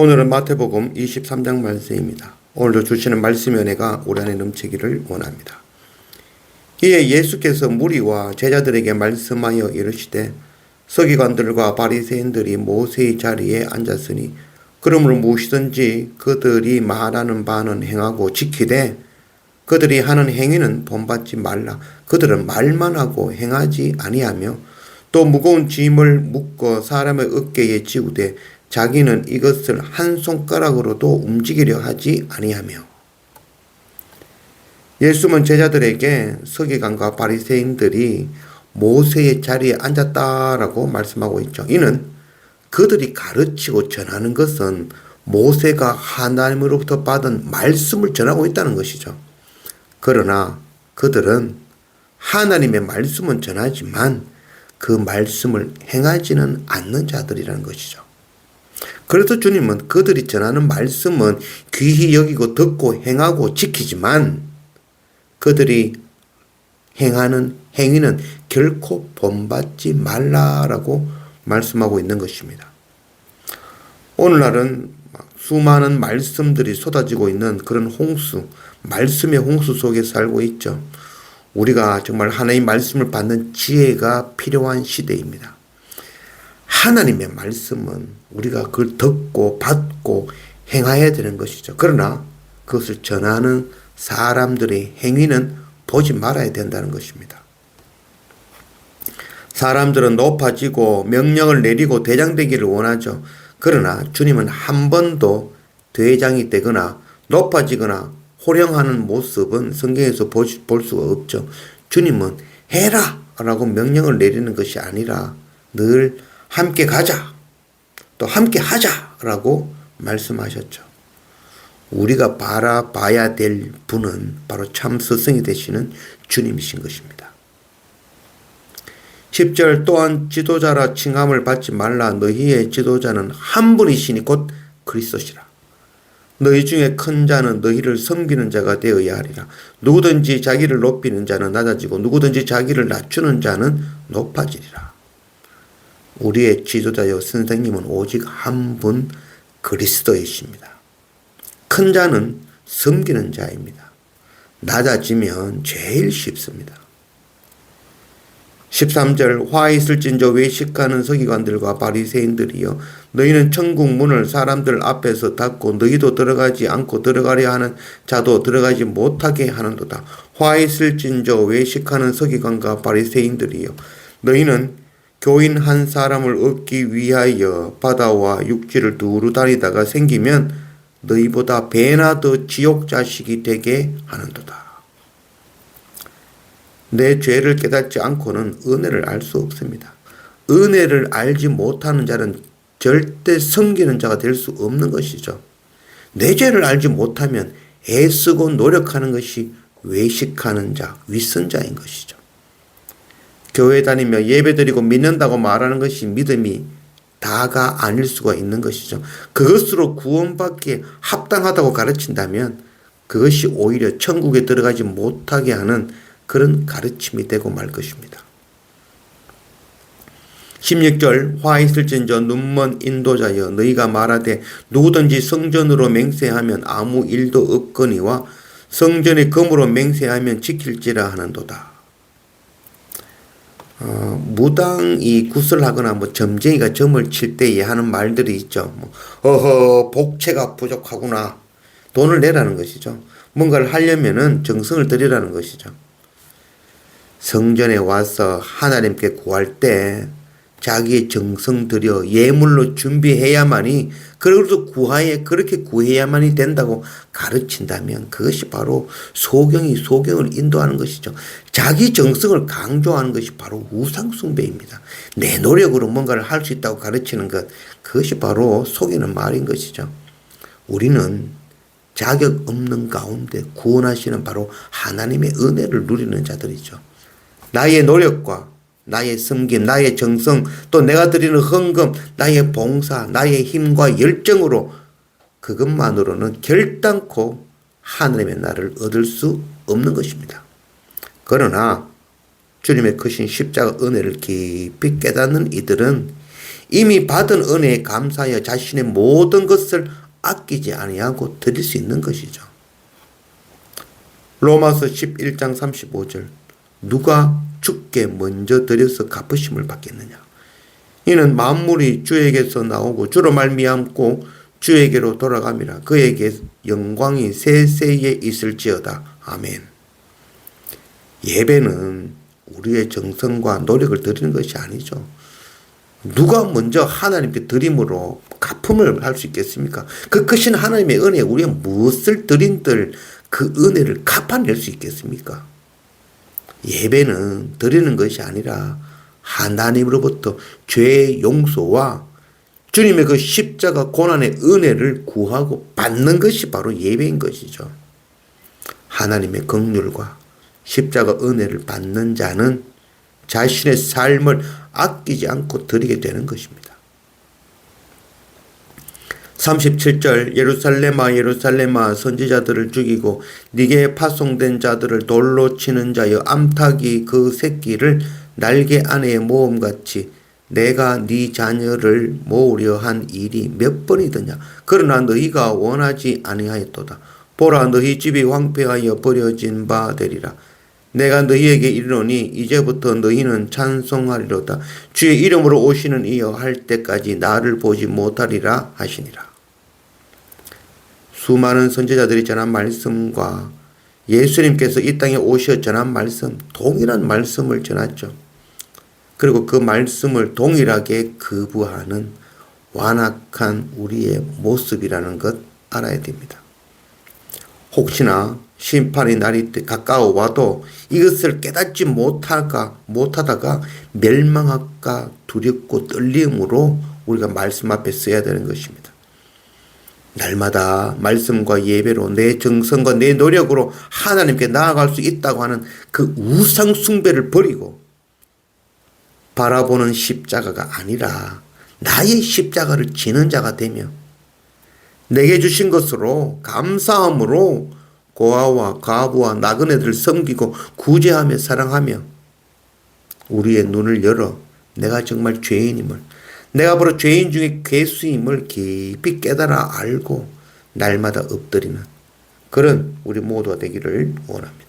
오늘은 마태복음 23장 말씀입니다. 오늘도 주시는 말씀의 은혜가 우리 안에 넘치기를 원합니다. 이에 예수께서 무리와 제자들에게 말씀하여 이르시되 서기관들과 바리새인들이 모세의 자리에 앉았으니 그러므로 무엇이든지 그들이 말하는 바는 행하고 지키되 그들이 하는 행위는 본받지 말라. 그들은 말만 하고 행하지 아니하며 또 무거운 짐을 묶어 사람의 어깨에 지우되 자기는 이것을 한 손가락으로도 움직이려 하지 아니하며. 예수는 제자들에게 서기관과 바리새인들이 모세의 자리에 앉았다라고 말씀하고 있죠. 이는 그들이 가르치고 전하는 것은 모세가 하나님으로부터 받은 말씀을 전하고 있다는 것이죠. 그러나 그들은 하나님의 말씀은 전하지만 그 말씀을 행하지는 않는 자들이라는 것이죠. 그래서 주님은 그들이 전하는 말씀은 귀히 여기고 듣고 행하고 지키지만 그들이 행하는 행위는 결코 본받지 말라라고 말씀하고 있는 것입니다. 오늘날은 수많은 말씀들이 쏟아지고 있는 그런 홍수, 말씀의 홍수 속에 살고 있죠. 우리가 정말 하나님의 말씀을 받는 지혜가 필요한 시대입니다. 하나님의 말씀은 우리가 그걸 듣고 받고 행해야 되는 것이죠. 그러나 그것을 전하는 사람들의 행위는 보지 말아야 된다는 것입니다. 사람들은 높아지고 명령을 내리고 대장 되기를 원하죠. 그러나 주님은 한 번도 대장이 되거나 높아지거나 호령하는 모습은 성경에서 볼 수가 없죠. 주님은 해라 라고 명령을 내리는 것이 아니라 늘 함께 가자, 또 함께 하자라고 말씀하셨죠. 우리가 바라봐야 될 분은 바로 참 스승이 되시는 주님이신 것입니다. 10절 또한 지도자라 칭함을 받지 말라. 너희의 지도자는 한 분이시니 곧 그리스도시라. 너희 중에 큰 자는 너희를 섬기는 자가 되어야 하리라. 누구든지 자기를 높이는 자는 낮아지고 누구든지 자기를 낮추는 자는 높아지리라. 우리의 지도자여 선생님은 오직 한 분 그리스도이십니다. 큰 자는 섬기는 자입니다. 낮아지면 제일 쉽습니다. 13절 화 있을진저 외식하는 서기관들과 바리새인들이여 너희는 천국 문을 사람들 앞에서 닫고 너희도 들어가지 않고 들어가려 하는 자도 들어가지 못하게 하는도다. 화 있을진저 외식하는 서기관과 바리새인들이여 너희는 교인 한 사람을 얻기 위하여 바다와 육지를 두루 다니다가 생기면 너희보다 배나 더 지옥 자식이 되게 하는도다. 내 죄를 깨닫지 않고는 은혜를 알 수 없습니다. 은혜를 알지 못하는 자는 절대 섬기는 자가 될 수 없는 것이죠. 내 죄를 알지 못하면 애쓰고 노력하는 것이 외식하는 자, 윗선자인 것이죠. 교회 다니며 예배드리고 믿는다고 말하는 것이 믿음이 다가 아닐 수가 있는 것이죠. 그것으로 구원받기에 합당하다고 가르친다면 그것이 오히려 천국에 들어가지 못하게 하는 그런 가르침이 되고 말 것입니다. 16절 화 있을진저 눈먼 인도자여 너희가 말하되 누구든지 성전으로 맹세하면 아무 일도 없거니와 성전의 검으로 맹세하면 지킬지라 하는도다. 무당이 구슬하거나 점쟁이가 점을 칠 때에 하는 말들이 있죠. 어허 복채가 부족하구나. 돈을 내라는 것이죠. 뭔가를 하려면은 정성을 들이라는 것이죠. 성전에 와서 하나님께 구할 때 자기의 정성 들여 예물로 준비해야만이 그렇게 구해야만이 된다고 가르친다면 그것이 바로 소경을 인도하는 것이죠. 자기 정성을 강조하는 것이 바로 우상숭배입니다. 내 노력으로 뭔가를 할 수 있다고 가르치는 것, 그것이 바로 속이는 말인 것이죠. 우리는 자격 없는 가운데 구원하시는 바로 하나님의 은혜를 누리는 자들이죠. 나의 노력과 나의 섬김, 나의 정성, 또 내가 드리는 헌금, 나의 봉사, 나의 힘과 열정으로 그것만으로는 결단코 하나님의 나를 얻을 수 없는 것입니다. 그러나 주님의 크신 십자가 은혜를 깊이 깨닫는 이들은 이미 받은 은혜에 감사하여 자신의 모든 것을 아끼지 아니하고 드릴 수 있는 것이죠. 로마서 11장 35절 누가 주께 먼저 드려서 갚으심을 받겠느냐. 이는 만물이 주에게서 나오고 주로 말미암고 주에게로 돌아감이라. 그에게 영광이 세세에 있을지어다. 아멘. 예배는 우리의 정성과 노력을 드리는 것이 아니죠. 누가 먼저 하나님께 드림으로 갚음을 할 수 있겠습니까? 그 크신 하나님의 은혜에 우리가 무엇을 드린들 그 은혜를 갚아낼 수 있겠습니까? 예배는 드리는 것이 아니라 하나님으로부터 죄의 용서와 주님의 그 십자가 고난의 은혜를 구하고 받는 것이 바로 예배인 것이죠. 하나님의 긍휼과 십자가 은혜를 받는 자는 자신의 삶을 아끼지 않고 드리게 되는 것입니다. 37절 예루살렘아 예루살렘아 선지자들을 죽이고 네게 파송된 자들을 돌로 치는 자여 암탉이 그 새끼를 날개 안에 모음같이 내가 네 자녀를 모으려 한 일이 몇 번이더냐. 그러나 너희가 원하지 아니하였도다. 보라 너희 집이 황폐하여 버려진 바 되리라. 내가 너희에게 이르노니 이제부터 너희는 찬송하리로다. 주의 이름으로 오시는 이여 할 때까지 나를 보지 못하리라 하시니라. 수많은 선지자들이 전한 말씀과 예수님께서 이 땅에 오셔 전한 말씀, 동일한 말씀을 전했죠. 그리고 그 말씀을 동일하게 거부하는 완악한 우리의 모습이라는 것 알아야 됩니다. 혹시나 심판의 날이 가까워 와도 이것을 깨닫지 못하다가 멸망할까 두렵고 떨림으로 우리가 말씀 앞에 서야 되는 것입니다. 날마다 말씀과 예배로 내 정성과 내 노력으로 하나님께 나아갈 수 있다고 하는 그 우상 숭배를 버리고 바라보는 십자가가 아니라 나의 십자가를 지는 자가 되며 내게 주신 것으로 감사함으로 고아와 과부와 나그네들을 섬기고 구제하며 사랑하며 우리의 눈을 열어 내가 정말 죄인임을, 내가 바로 죄인 중에 괴수임을 깊이 깨달아 알고 날마다 엎드리는 그런 우리 모두가 되기를 원합니다.